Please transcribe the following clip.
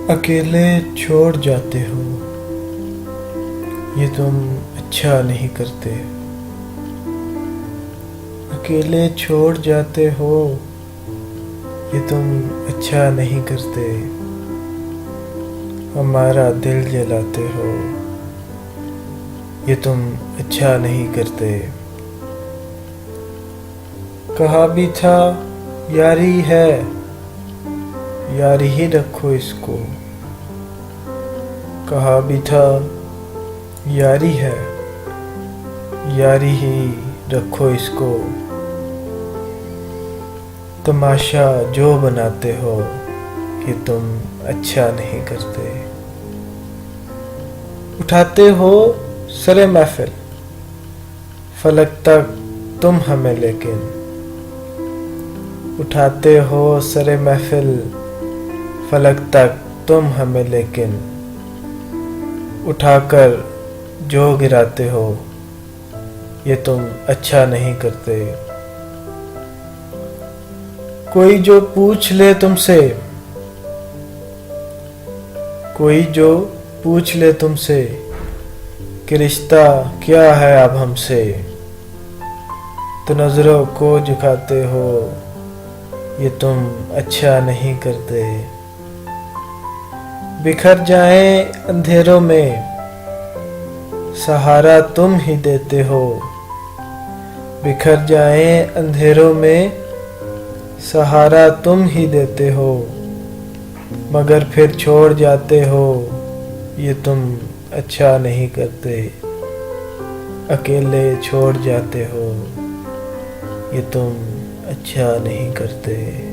अकेले छोड़ जाते हो, ये तुम अच्छा नहीं करते। अकेले छोड़ जाते हो, ये तुम अच्छा नहीं करते। हमारा दिल जलाते हो, ये तुम अच्छा नहीं करते। कहा भी था यारी है, यारी ही रखो इसको। कहा भी था यारी है, यारी ही रखो इसको। तमाशा जो बनाते हो, ये तुम अच्छा नहीं करते। उठाते हो सरे महफिल, फलक तक तुम हमें लेकिन। उठाते हो सरे महफिल, फलक तक तुम हमें लेकिन। उठाकर जो गिराते हो, ये तुम अच्छा नहीं करते। कोई जो पूछ ले तुमसे, कोई जो पूछ ले तुमसे कि रिश्ता क्या है अब हमसे, तो नजरों को झुकाते हो, ये तुम अच्छा नहीं करते। बिखर जाएं अंधेरों में, सहारा तुम ही देते हो। बिखर जाएं अंधेरों में, सहारा तुम ही देते हो। मगर फिर छोड़ जाते हो, ये तुम अच्छा नहीं करते। अकेले छोड़ जाते हो, ये तुम अच्छा नहीं करते।